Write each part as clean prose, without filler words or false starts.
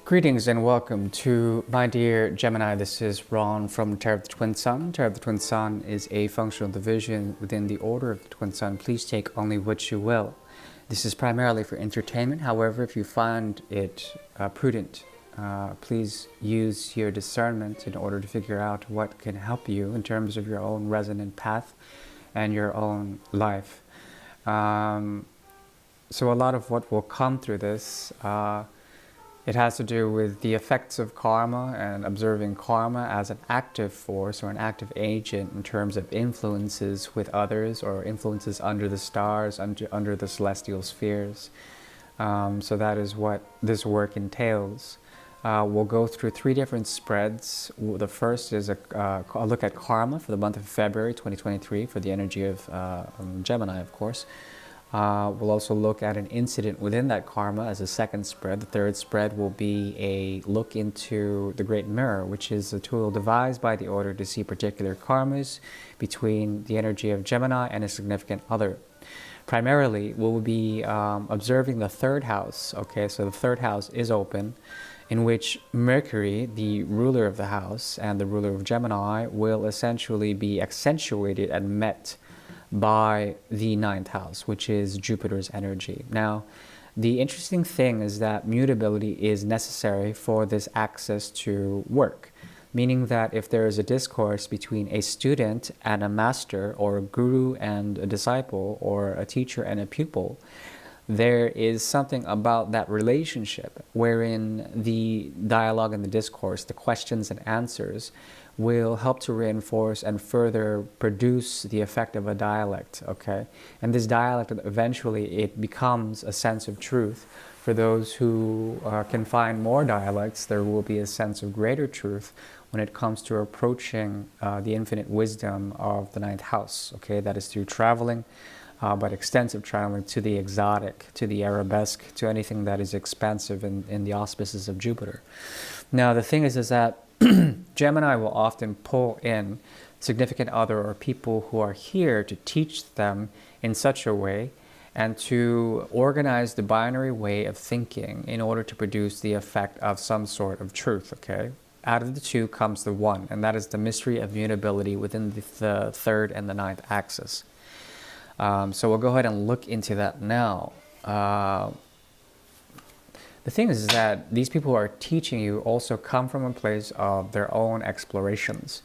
Greetings and welcome to my dear Gemini. This is Ron from Tarot of the Twin Sun. Tarot of the Twin Sun is a functional division within the Order of the Twin Sun. Please take only what you will. This is primarily for entertainment. However, if you find it prudent, please use your discernment in order to figure out what can help you in terms of your own resonant path and your own life. So a lot of what will come through this it has to do with the effects of karma and observing karma as an active force or an active agent in terms of influences with others or influences under the stars, under the celestial spheres. So that is what this work entails. We'll go through three different spreads. The first is a look at karma for the month of February 2023 for the energy of Gemini, of course. We'll also look at an incident within that karma as a second spread. The third spread will be a look into the Great Mirror, which is a tool devised by the Order to see particular karmas between the energy of Gemini and a significant other. Primarily, we'll be observing the third house. Okay, so the third house is open, in which Mercury, the ruler of the house and the ruler of Gemini, will essentially be accentuated and met by the ninth house, which is Jupiter's energy. Now, the interesting thing is that mutability is necessary for this axis to work, meaning that if there is a discourse between a student and a master, or a guru and a disciple, or a teacher and a pupil, there is something about that relationship wherein the dialogue and the discourse, the questions and answers, will help to reinforce and further produce the effect of a dialect, okay? And this dialect, eventually, it becomes a sense of truth. For those who can find more dialects, there will be a sense of greater truth when it comes to approaching the infinite wisdom of the ninth house, okay? That is through traveling, but extensive traveling to the exotic, to the arabesque, to anything that is expansive in the auspices of Jupiter. Now, the thing is that Gemini will often pull in significant other or people who are here to teach them in such a way and to organize the binary way of thinking in order to produce the effect of some sort of truth, okay? Out of the two comes the one, and that is the mystery of mutability within the third and the ninth axis. So we'll go ahead and look into that now. The thing is that these people who are teaching you also come from a place of their own explorations,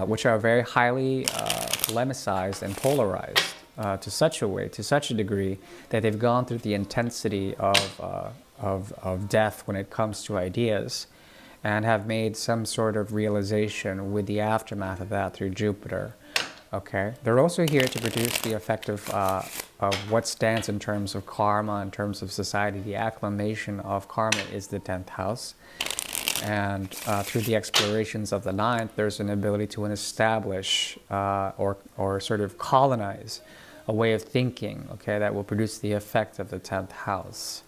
which are very highly polemicized and polarized to such a way, to such a degree, that they've gone through the intensity of death when it comes to ideas, and have made some sort of realization with the aftermath of that through Jupiter. Okay, they're also here to produce the effect of what stands in terms of karma, in terms of society. The acclamation of karma is the 10th house. And through the explorations of the ninth, there's an ability to establish or sort of colonize a way of thinking, okay, that will produce the effect of the 10th house.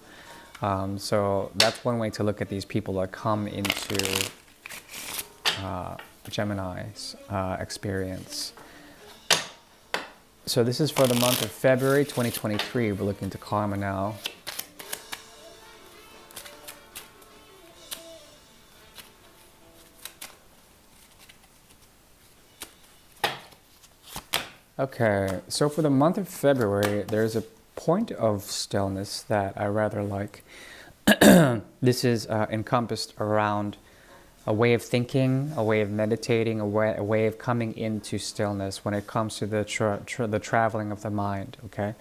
So that's one way to look at these people that come into Gemini's experience. So this is for the month of February 2023. We're looking to karma now. Okay, so for the month of February, there's a point of stillness that I rather like. This is encompassed around a way of thinking, a way of meditating, a way of coming into stillness when it comes to the traveling of the mind, okay?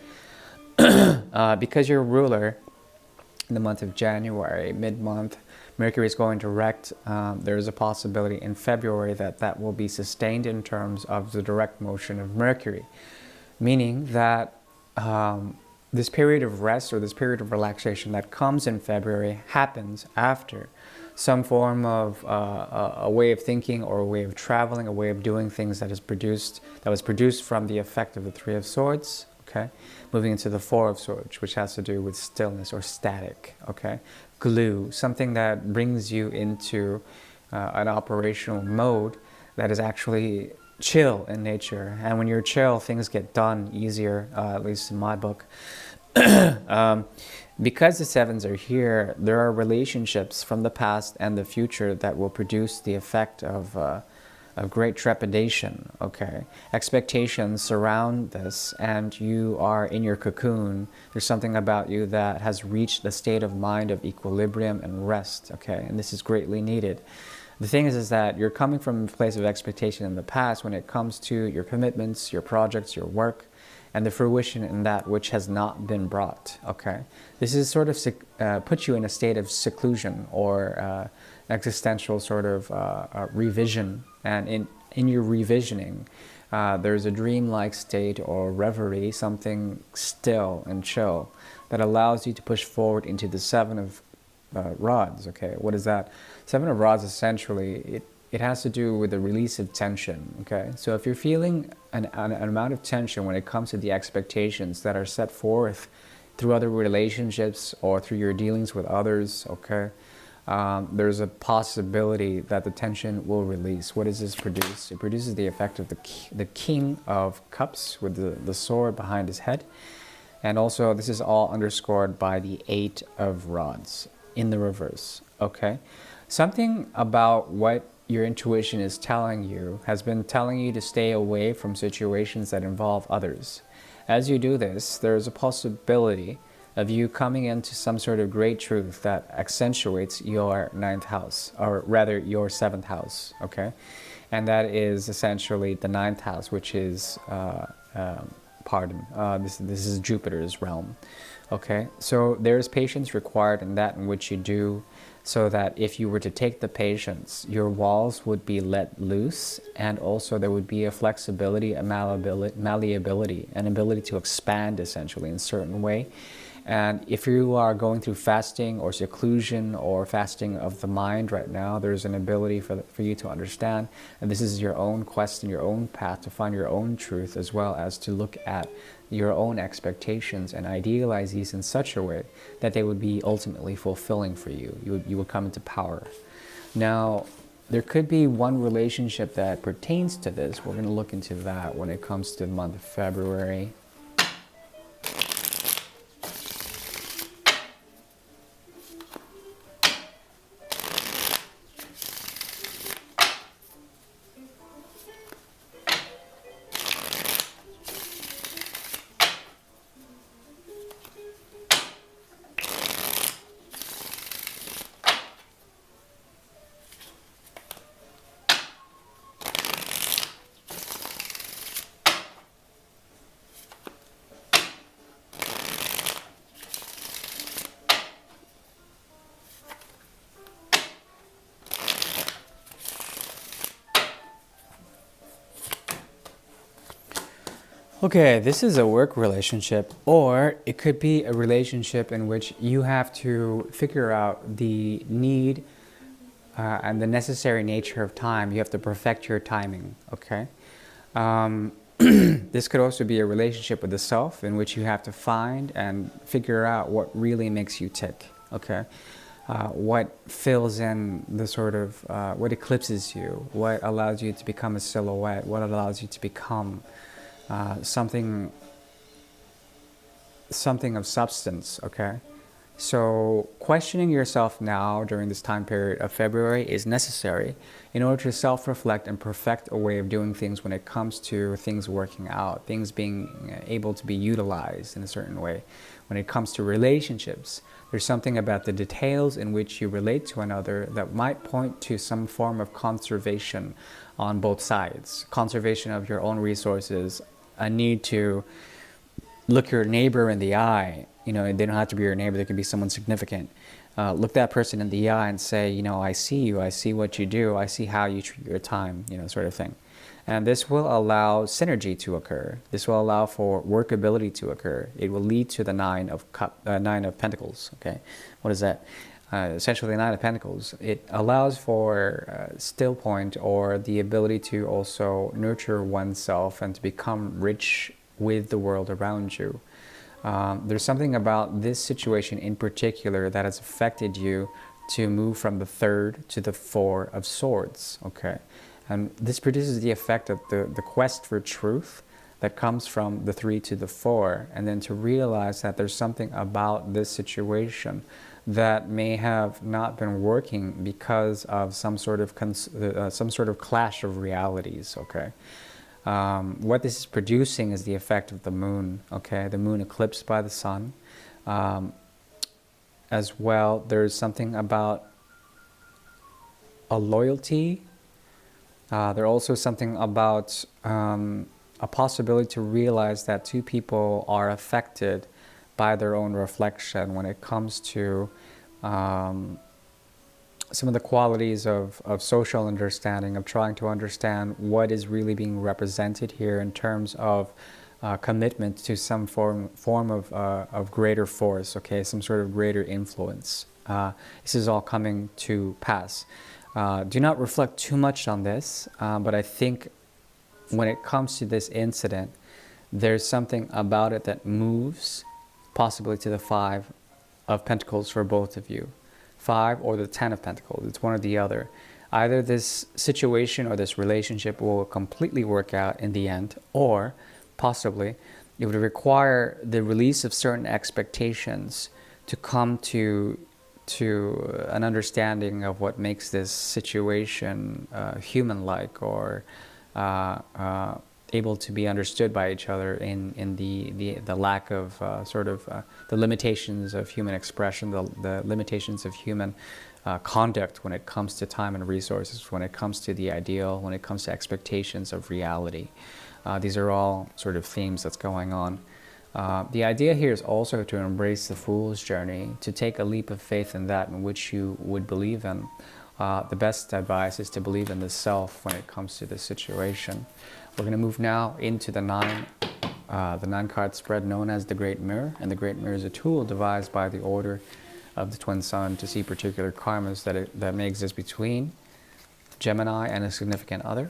Because you're a ruler in the month of January, mid-month, Mercury is going direct. There is a possibility in February that will be sustained in terms of the direct motion of Mercury, meaning that this period of rest or this period of relaxation that comes in February happens after some form of a way of thinking or a way of traveling, a way of doing things that was produced from the effect of the Three of Swords, okay? Moving into the Four of Swords, which has to do with stillness or static, okay? Glue, something that brings you into an operational mode that is actually chill in nature. And when you're chill, things get done easier, at least in my book. because the sevens are here, there are relationships from the past and the future that will produce the effect of great trepidation, okay? Expectations surround this, and you are in your cocoon. There's something about you that has reached the state of mind of equilibrium and rest, okay? And this is greatly needed. The thing is that you're coming from a place of expectation in the past when it comes to your commitments, your projects, your work, and the fruition in that which has not been brought, okay? This is sort of puts you in a state of seclusion or existential sort of revision. And in your revisioning, there's a dreamlike state or reverie, something still and chill that allows you to push forward into the Seven of Rods, okay? What is that? Seven of Rods, essentially, it has to do with the release of tension, okay? So if you're feeling an amount of tension when it comes to the expectations that are set forth through other relationships or through your dealings with others, okay? There's a possibility that the tension will release. What does this produce? It produces the effect of the King of Cups with the sword behind his head. And also, this is all underscored by the Eight of Rods in the reverse, okay? Something about what your intuition is telling you has been telling you to stay away from situations that involve others. As you do this, there's a possibility of you coming into some sort of great truth that accentuates your ninth house, or rather your seventh house, okay? And that is essentially the ninth house, which is, this is Jupiter's realm, okay? So there's patience required in that in which you do, so that if you were to take the patience, your walls would be let loose, and also there would be a flexibility, a malleability, an ability to expand essentially in a certain way. And if you are going through fasting or seclusion or fasting of the mind right now, there's an ability for you to understand, and this is your own quest and your own path to find your own truth, as well as to look at your own expectations and idealize these in such a way that they would be ultimately fulfilling for you. You would come into power. Now, there could be one relationship that pertains to this. We're going to look into that when it comes to the month of February. Okay, this is a work relationship, or it could be a relationship in which you have to figure out the need and the necessary nature of time. You have to perfect your timing, okay? This could also be a relationship with the self in which you have to find and figure out what really makes you tick, okay? What fills in the sort of, what eclipses you, what allows you to become a silhouette, what allows you to become something of substance, okay? So questioning yourself now during this time period of February is necessary in order to self-reflect and perfect a way of doing things when it comes to things working out, things being able to be utilized in a certain way. When it comes to relationships, there's something about the details in which you relate to another that might point to some form of conservation on both sides. Conservation of your own resources, a need to look your neighbor in the eye. You know, they don't have to be your neighbor, they can be someone significant. Look that person in the eye and say, you know, I see you, I see what you do, I see how you treat your time, you know, sort of thing. And this will allow synergy to occur. This will allow for workability to occur. It will lead to the Nine of Pentacles, okay? What is that? Essentially the Nine of Pentacles. It allows for still point, or the ability to also nurture oneself and to become rich with the world around you. There's something about this situation in particular that has affected you to move from the Third to the Four of Swords, okay? And this produces the effect of the quest for truth that comes from the 3 to the 4, and then to realize that there's something about this situation that may have not been working because of some sort of clash of realities. Okay, what this is producing is the effect of the moon. Okay, the moon eclipsed by the sun. As well, there's something about a loyalty. There's also something about a possibility to realize that two people are affected by their own reflection when it comes to some of the qualities of social understanding, of trying to understand what is really being represented here in terms of commitment to some form of greater force, okay, some sort of greater influence. This is all coming to pass. Do not reflect too much on this, but I think when it comes to this incident, there's something about it that moves possibly to the 5 of Pentacles for both of you. 5 or the 10 of Pentacles. It's one or the other. Either this situation or this relationship will completely work out in the end, or possibly it would require the release of certain expectations to come to an understanding of what makes this situation human-like, or able to be understood by each other in the lack of the limitations of human expression, the limitations of human conduct when it comes to time and resources, when it comes to the ideal, when it comes to expectations of reality. These are all sort of themes that's going on. The idea here is also to embrace the fool's journey, to take a leap of faith in that in which you would believe in. The best advice is to believe in the self when it comes to this situation. We're going to move now into the 9 card spread known as the Great Mirror. And the Great Mirror is a tool devised by the Order of the Twin Sun to see particular karmas that may exist between Gemini and a significant other.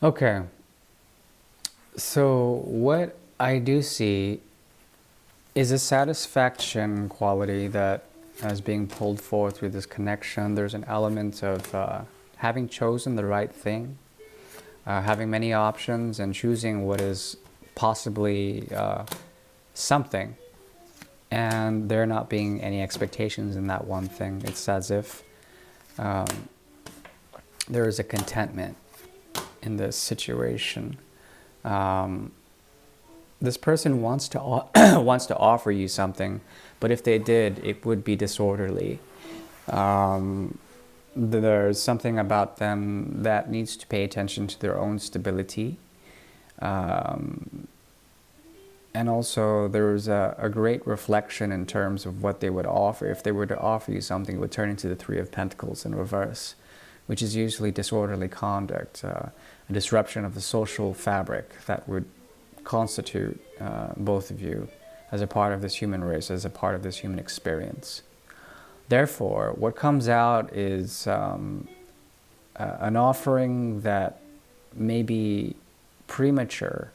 Okay, so what I do see is a satisfaction quality that is being pulled forth through this connection. There's an element of having chosen the right thing, having many options and choosing what is possibly something, and there not being any expectations in that one thing. It's as if there is a contentment in this situation. This person wants to wants to offer you something, but if they did, it would be disorderly. There's something about them that needs to pay attention to their own stability. And also there's a great reflection in terms of what they would offer. If they were to offer you something, it would turn into the 3 of Pentacles in reverse, which is usually disorderly conduct, a disruption of the social fabric that would constitute both of you as a part of this human race, as a part of this human experience. Therefore, what comes out is an offering that may be premature,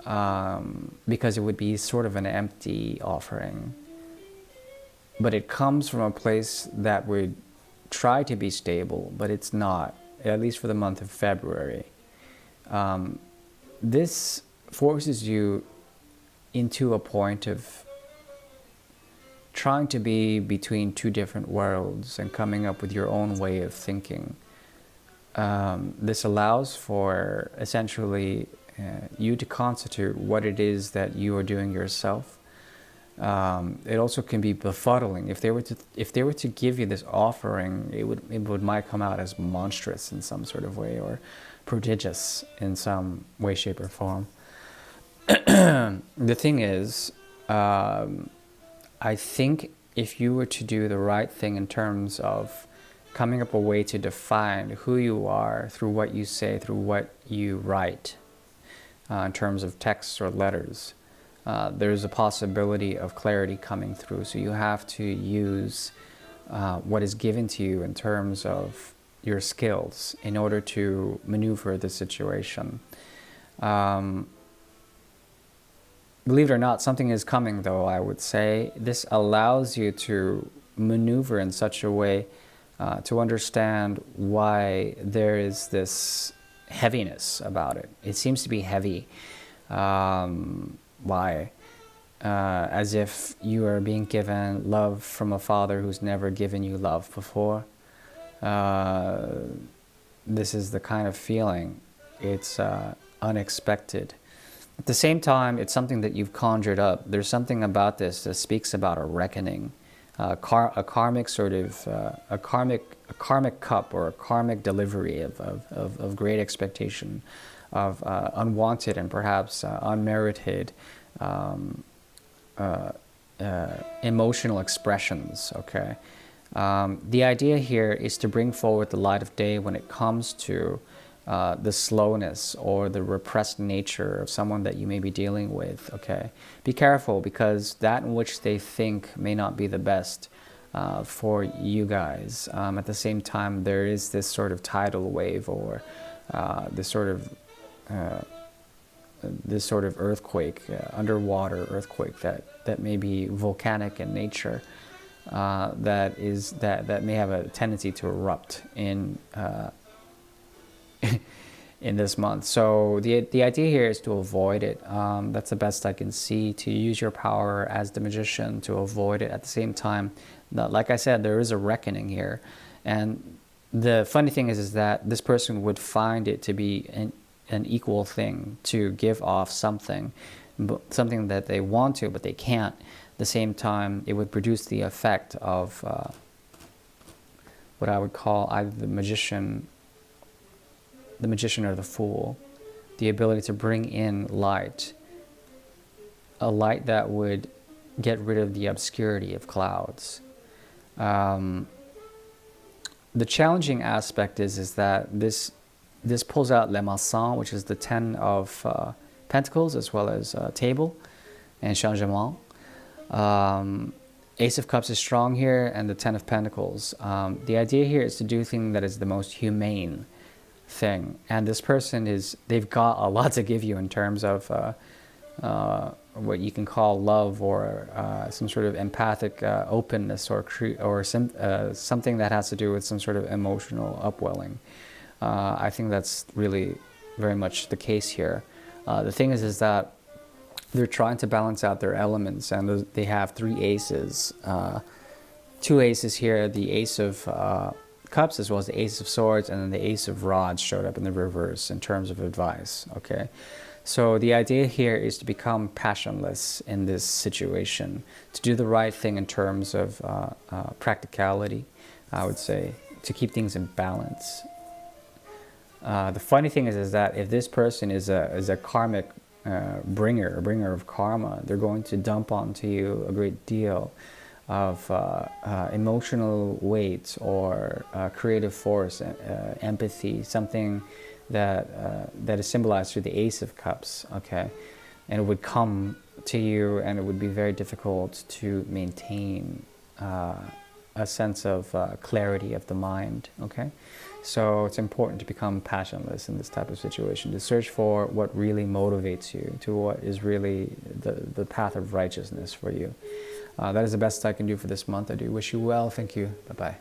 because it would be sort of an empty offering. But it comes from a place that would try to be stable, but it's not, at least for the month of February. This forces you into a point of trying to be between 2 different worlds and coming up with your own way of thinking. This allows for essentially you to constitute what it is that you are doing yourself. It also can be befuddling. If they were to give you this offering, it might come out as monstrous in some sort of way, or prodigious in some way, shape, or form. The thing is, I think if you were to do the right thing in terms of coming up a way to define who you are through what you say, through what you write, in terms of texts or letters, there's a possibility of clarity coming through. So you have to use what is given to you in terms of your skills in order to maneuver the situation. Believe it or not, something is coming, though, I would say. This allows you to maneuver in such a way to understand why there is this heaviness about it. It seems to be heavy. Why? As if you are being given love from a father who's never given you love before. This is the kind of feeling. It's unexpected. At the same time, it's something that you've conjured up. There's something about this that speaks about a reckoning, a karmic sort of a karmic cup or a karmic delivery of great expectation, of unwanted and perhaps unmerited emotional expressions. Okay, the idea here is to bring forward the light of day when it comes to the slowness or the repressed nature of someone that you may be dealing with. Okay, be careful, because that in which they think may not be the best for you guys. At the same time, there is this sort of tidal wave or this sort of earthquake, underwater earthquake that may be volcanic in nature, that may have a tendency to erupt in in this month. So the idea here is to avoid it. That's the best I can see, to use your power as the magician to avoid it. At the same time, like I said, there is a reckoning here, and the funny thing is that this person would find it to be an equal thing to give off something that they want to, but they can't. At the same time, it would produce the effect of what I would call either the magician or the fool, the ability to bring in light, a light that would get rid of the obscurity of clouds. The challenging aspect is that this pulls out Le Maçon, which is the 10 of Pentacles, as well as Table and Changement. Ace of Cups is strong here, and the 10 of Pentacles. The idea here is to do things that is the most humane thing, and this person they've got a lot to give you in terms of what you can call love, or some sort of empathic openness, or something that has to do with some sort of emotional upwelling. I think that's really very much the case here. The thing is that they're trying to balance out their elements, and they have 3 aces, 2 aces here, the Ace of Cups as well as the Ace of Swords, and then the Ace of Rods showed up in the reverse in terms of advice. Okay, so the idea here is to become passionless in this situation, to do the right thing in terms of practicality, I would say, to keep things in balance. The funny thing is that if this person is a karmic bringer of karma, they're going to dump onto you a great deal of emotional weight or creative force, empathy, something that is symbolized through the Ace of Cups. Okay, and it would come to you, and it would be very difficult to maintain a sense of clarity of the mind. Okay, so it's important to become passionless in this type of situation, to search for what really motivates you, to what is really the path of righteousness for you. That is the best I can do for this month. I do wish you well. Thank you. Bye-bye.